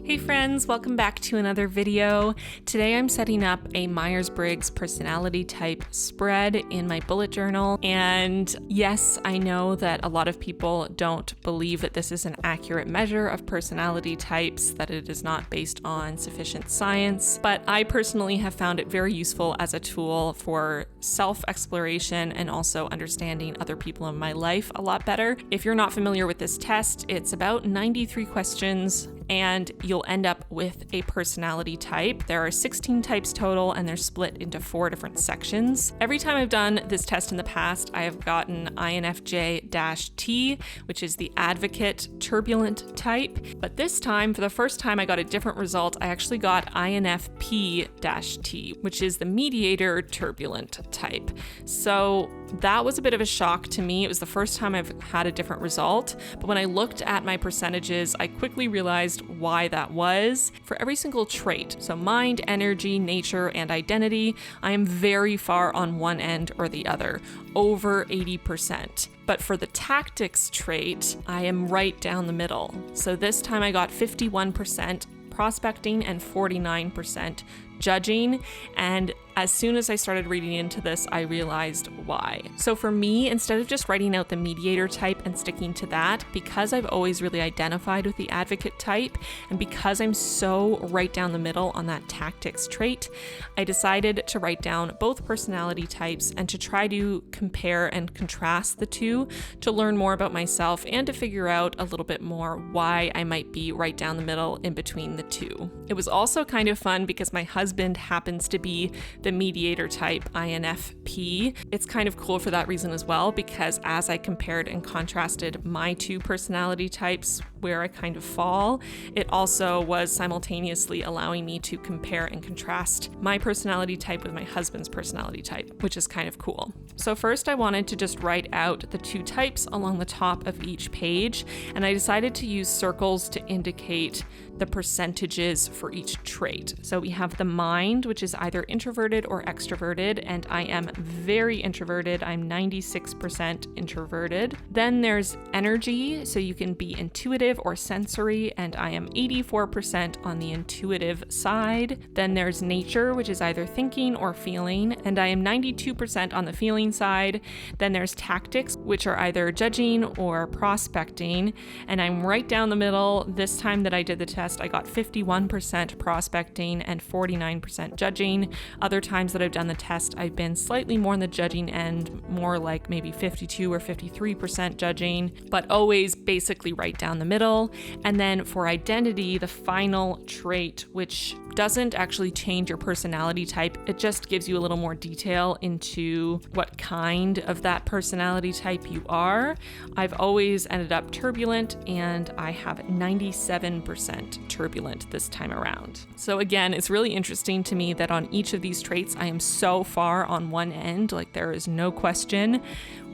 Hey friends, welcome back to another video. Today I'm setting up a Myers Briggs personality type spread in my bullet journal. And yes, I know that a lot of people don't believe that this is an accurate measure of personality types, that it is not based on sufficient science, but I personally have found it very useful as a tool for self-exploration and also understanding other people in my life a lot better. If you're not familiar with this test, it's about 93 questions and you'll end up with a personality type. There are 16 types total and they're split into 4 different sections. Every time I've done this test in the past, I have gotten INFJ-T, which is the advocate turbulent type. But this time, for the first time, I got a different result. I actually got INFP-T, which is the mediator turbulent type. So that was a bit of a shock to me. It was the first time I've had a different result. But when I looked at my percentages, I quickly realized why that was. For every single trait, so mind, energy, nature, and identity, I am very far on one end or the other, over 80%. But for the tactics trait, I am right down the middle. So this time I got 51% prospecting and 49% judging, and as soon as I started reading into this, I realized why. So for me, instead of just writing out the mediator type and sticking to that, because I've always really identified with the advocate type, and because I'm so right down the middle on that tactics trait, I decided to write down both personality types and to try to compare and contrast the two to learn more about myself and to figure out a little bit more why I might be right down the middle in between the two. It was also kind of fun because my husband happens to be the mediator type INFP. It's kind of cool for that reason as well, because as I compared and contrasted my two personality types where I kind of fall, it also was simultaneously allowing me to compare and contrast my personality type with my husband's personality type, which is kind of cool. So first I wanted to just write out the two types along the top of each page, and I decided to use circles to indicate the percentages for each trait. So we have the mind, which is either introverted or extroverted, and I am very introverted. I'm 96% introverted. Then there's energy, so you can be intuitive or sensory, and I am 84% on the intuitive side. Then there's nature, which is either thinking or feeling, and I am 92% on the feeling side. Then there's tactics, which are either judging or prospecting, and I'm right down the middle. This time that I did the test, I got 51% prospecting and 49% judging. Other times that I've done the test, I've been slightly more on the judging end, more like maybe 52 or 53% judging, but always basically right down the middle. And then for identity, the final trait, which doesn't actually change your personality type, it just gives you a little more detail into what kind of that personality type you are. I've always ended up turbulent, and I have 97% turbulent this time around. So again, it's really interesting to me that on each of these traits, I am so far on one end, like there is no question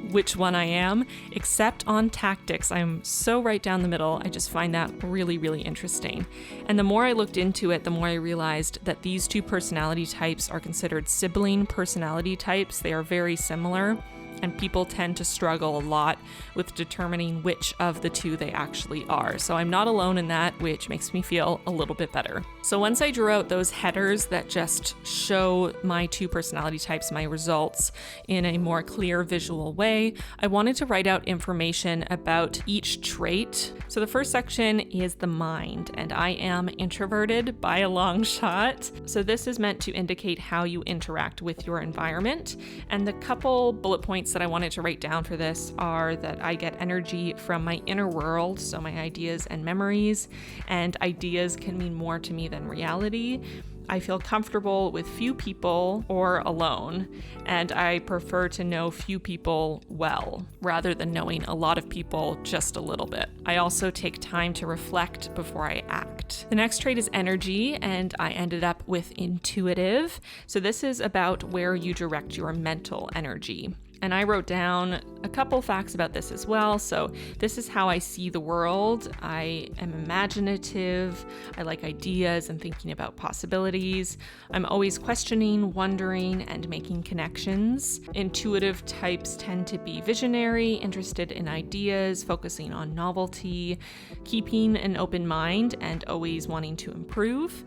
which one I am, except on tactics. I'm so right down the middle. I just find that really, really interesting. And the more I looked into it, the more I realized that these two personality types are considered sibling personality types. They are very similar, and people tend to struggle a lot with determining which of the two they actually are. So I'm not alone in that, which makes me feel a little bit better. So once I drew out those headers that just show my two personality types, my results, in a more clear visual way, I wanted to write out information about each trait. So the first section is the mind, and I am introverted by a long shot. So this is meant to indicate how you interact with your environment. And the couple bullet points that I wanted to write down for this are that I get energy from my inner world, so my ideas and memories, and ideas can mean more to me than reality. I feel comfortable with few people or alone, and I prefer to know few people well, rather than knowing a lot of people just a little bit. I also take time to reflect before I act. The next trait is energy, and I ended up with intuitive. So this is about where you direct your mental energy. And I wrote down a couple facts about this as well. So this is how I see the world. I am imaginative. I like ideas and thinking about possibilities. I'm always questioning, wondering, and making connections. Intuitive types tend to be visionary, interested in ideas, focusing on novelty, keeping an open mind, and always wanting to improve.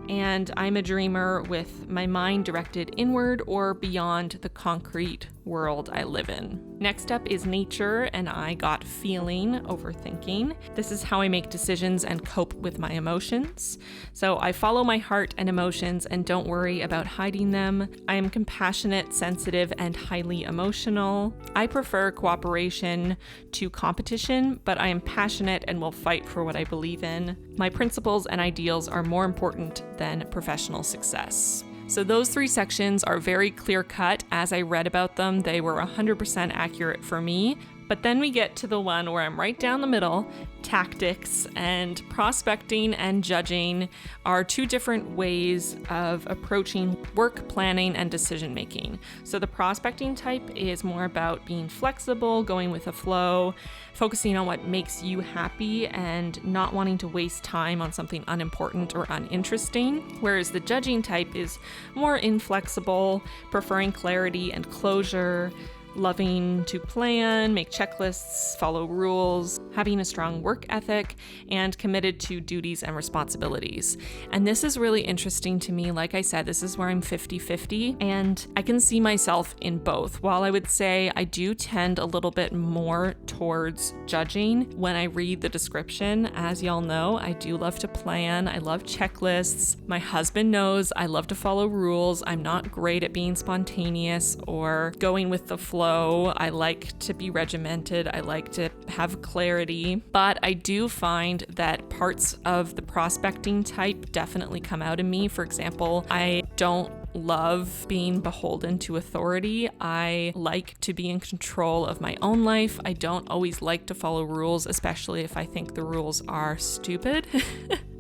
And I'm a dreamer with my mind directed inward or beyond the concrete world I live in. Next up is nature, and I got feeling, overthinking. This is how I make decisions and cope with my emotions. So I follow my heart and emotions and don't worry about hiding them. I am compassionate, sensitive, and highly emotional. I prefer cooperation to competition, but I am passionate and will fight for what I believe in. My principles and ideals are more important than professional success. So those 3 sections are very clear-cut. As I read about them, they were 100% accurate for me. But then we get to the one where I'm right down the middle. Tactics and prospecting and judging are 2 different ways of approaching work planning and decision making. So the prospecting type is more about being flexible, going with the flow, focusing on what makes you happy and not wanting to waste time on something unimportant or uninteresting. Whereas the judging type is more inflexible, preferring clarity and closure, loving to plan, make checklists, follow rules, having a strong work ethic, and committed to duties and responsibilities. And this is really interesting to me. Like I said, this is where I'm 50-50, and I can see myself in both. While I would say I do tend a little bit more towards judging when I read the description. As y'all know, I do love to plan. I love checklists. My husband knows I love to follow rules. I'm not great at being spontaneous or going with the flow. I like to be regimented. I like to have clarity, but I do find that parts of the prospecting type definitely come out in me. For example, I don't love being beholden to authority. I like to be in control of my own life. I don't always like to follow rules, especially if I think the rules are stupid.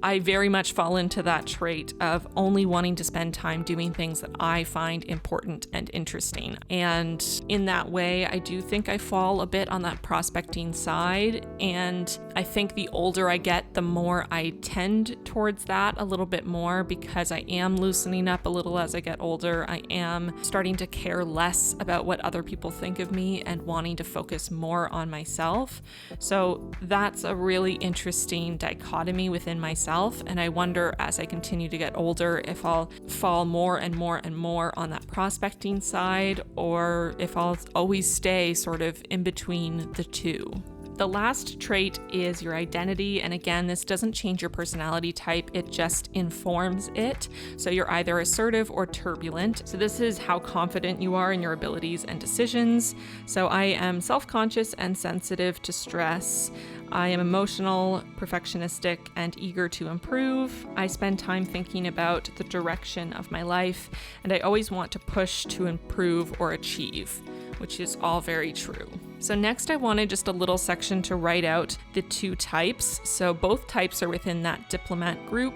I very much fall into that trait of only wanting to spend time doing things that I find important and interesting. And in that way, I do think I fall a bit on that prospecting side. And I think the older I get, the more I tend towards that a little bit more, because I am loosening up a little as I get older. I am starting to care less about what other people think of me and wanting to focus more on myself. So that's a really interesting dichotomy within myself. And I wonder, as I continue to get older, if I'll fall more and more and more on that prospecting side, or if I'll always stay sort of in between the 2. The last trait is your identity. And again, this doesn't change your personality type, it just informs it. So you're either assertive or turbulent. So this is how confident you are in your abilities and decisions. So I am self-conscious and sensitive to stress. I am emotional, perfectionistic, and eager to improve. I spend time thinking about the direction of my life, and I always want to push to improve or achieve, which is all very true. So next I wanted just a little section to write out the 2 types. So both types are within that diplomat group.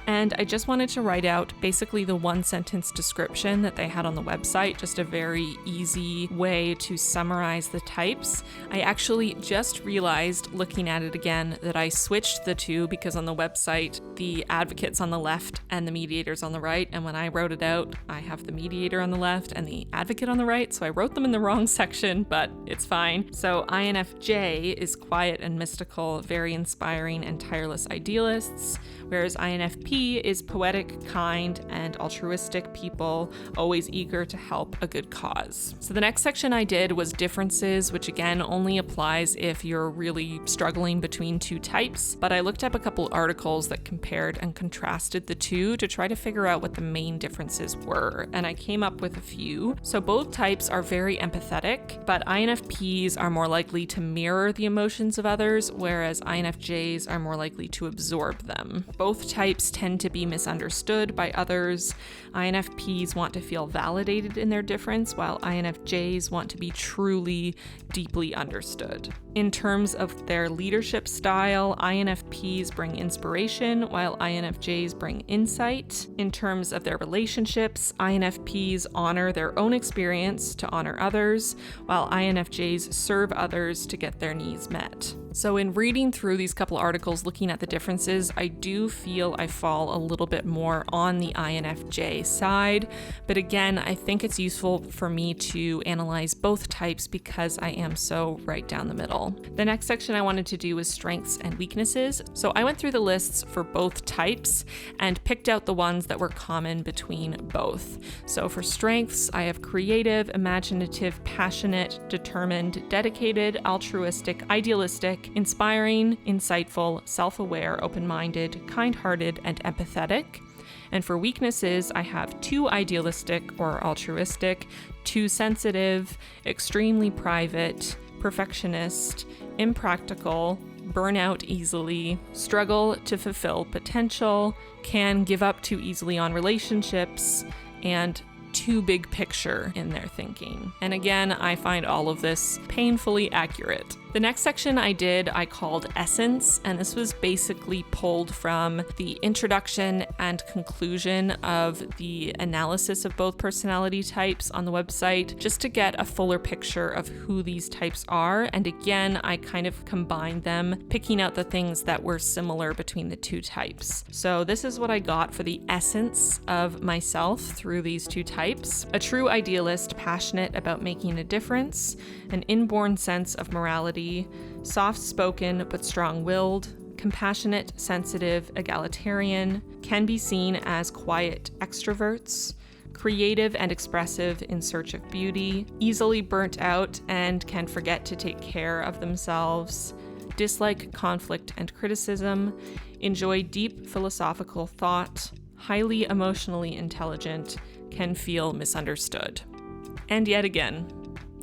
And I just wanted to write out basically the 1-sentence description that they had on the website, just a very easy way to summarize the types. I actually just realized looking at it again that I switched the 2, because on the website, the advocate's on the left and the mediator's on the right. And when I wrote it out, I have the mediator on the left and the advocate on the right. So I wrote them in the wrong section, but it's fine. So INFJ is quiet and mystical, very inspiring and tireless idealists, whereas INFP is poetic, kind, and altruistic people, always eager to help a good cause. So the next section I did was differences, which again only applies if you're really struggling between 2 types, but I looked up a couple articles that compared and contrasted the 2 to try to figure out what the main differences were, and I came up with a few. So both types are very empathetic, but INFP INFPs are more likely to mirror the emotions of others, whereas INFJs are more likely to absorb them. Both types tend to be misunderstood by others. INFPs want to feel validated in their difference, while INFJs want to be truly, deeply understood. In terms of their leadership style, INFPs bring inspiration, while INFJs bring insight. In terms of their relationships, INFPs honor their own experience to honor others, while INFJs serve others to get their needs met. So in reading through these couple articles looking at the differences, I do feel I fall a little bit more on the INFJ side, but again, I think it's useful for me to analyze both types because I am so right down the middle. The next section I wanted to do was strengths and weaknesses. So I went through the lists for both types and picked out the ones that were common between both. So for strengths, I have creative, imaginative, passionate, determined, dedicated, altruistic, idealistic, inspiring, insightful, self-aware, open-minded, kind-hearted, and empathetic. And for weaknesses, I have 2 idealistic or altruistic, 2 sensitive, extremely private, perfectionist, impractical, burn out easily, struggle to fulfill potential, can give up too easily on relationships, and too big picture in their thinking. And again, I find all of this painfully accurate. The next section I called Essence, and this was basically pulled from the introduction and conclusion of the analysis of both personality types on the website, just to get a fuller picture of who these types are. And again, I kind of combined them, picking out the things that were similar between the 2 types. So this is what I got for the essence of myself through these 2 types. A true idealist, passionate about making a difference, an inborn sense of morality, soft-spoken but strong-willed, compassionate, sensitive, egalitarian, can be seen as quiet extroverts, creative and expressive in search of beauty, easily burnt out and can forget to take care of themselves, dislike conflict and criticism, enjoy deep philosophical thought, highly emotionally intelligent, can feel misunderstood. And yet again,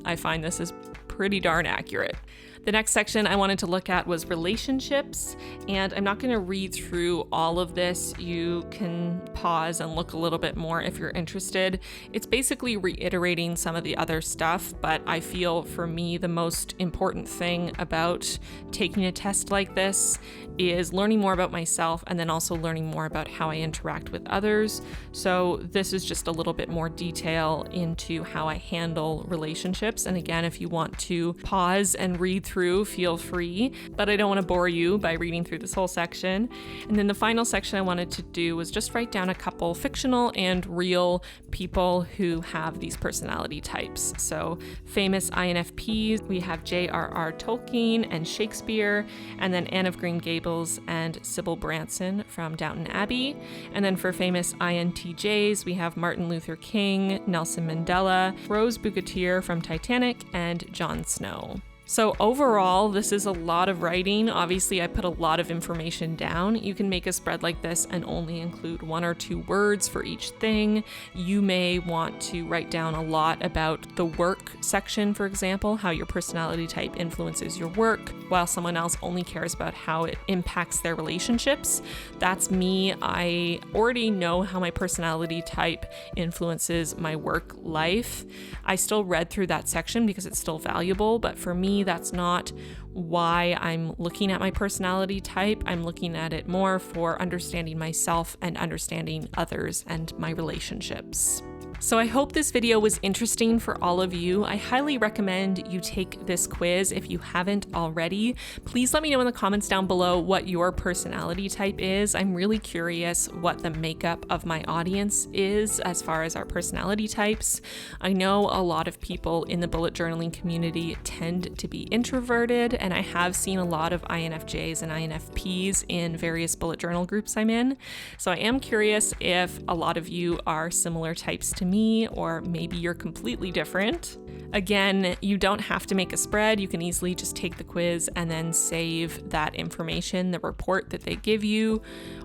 I find this is pretty darn accurate. The next section I wanted to look at was relationships, and I'm not going to read through all of this. You can pause and look a little bit more if you're interested. It's basically reiterating some of the other stuff, but I feel for me the most important thing about taking a test like this is learning more about myself and then also learning more about how I interact with others. So this is just a little bit more detail into how I handle relationships. And again, if you want to pause and read through, feel free, but I don't want to bore you by reading through this whole section. And then the final section I wanted to do was just write down a couple fictional and real people who have these personality types. So famous INFPs, we have J.R.R. Tolkien and Shakespeare, and then Anne of Green Gables and Sybil Branson from Downton Abbey. And then for famous INTJs, we have Martin Luther King, Nelson Mandela, Rose Bucatier from Titanic, and Jon Snow. So overall, this is a lot of writing. Obviously, I put a lot of information down. You can make a spread like this and only include 1 or 2 words for each thing. You may want to write down a lot about the work section, for example, how your personality type influences your work, while someone else only cares about how it impacts their relationships. That's me. I already know how my personality type influences my work life. I still read through that section because it's still valuable, but for me, that's not why I'm looking at my personality type. I'm looking at it more for understanding myself and understanding others and my relationships. So I hope this video was interesting for all of you. I highly recommend you take this quiz if you haven't already. Please let me know in the comments down below what your personality type is. I'm really curious what the makeup of my audience is as far as our personality types. I know a lot of people in the bullet journaling community tend to be introverted, and I have seen a lot of INFJs and INFPs in various bullet journal groups I'm in. So I am curious if a lot of you are similar types to me, or maybe you're completely different. Again, you don't have to make a spread. You can easily just take the quiz and then save that information, the report that they give you.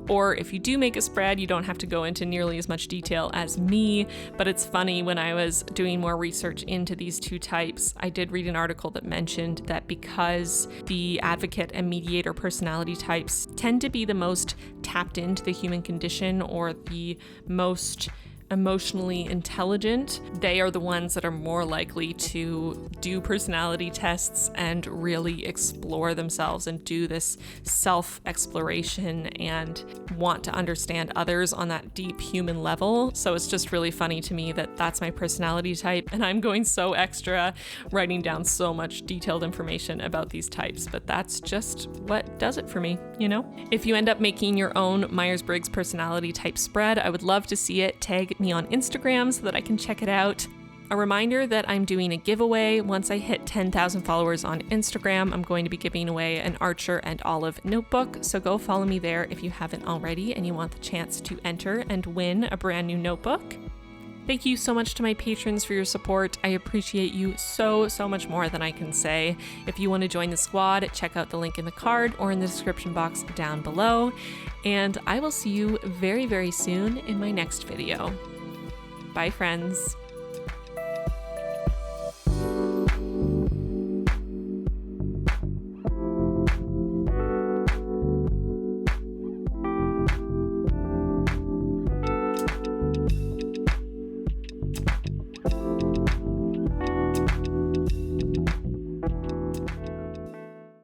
Or if you do make a spread, you don't have to go into nearly as much detail as me. But it's funny, when I was doing more research into these two types, I did read an article that mentioned that because the advocate and mediator personality types tend to be the most tapped into the human condition, or the most emotionally intelligent, they are the ones that are more likely to do personality tests and really explore themselves and do this self-exploration and want to understand others on that deep human level. So it's just really funny to me that that's my personality type, and I'm going so extra, writing down so much detailed information about these types, but that's just what does it for me, you know? If you end up making your own Myers Briggs personality type spread, I would love to see it. Tag me on Instagram so that I can check it out. A reminder that I'm doing a giveaway. Once I hit 10,000 followers on Instagram, I'm going to be giving away an Archer and Olive notebook, so go follow me there if you haven't already and you want the chance to enter and win a brand new notebook. Thank you so much to my patrons for your support. I appreciate you so much more than I can say. If you want to join the squad, check out the link in the card or in the description box down below. And I will see you very soon in my next video. Bye, friends.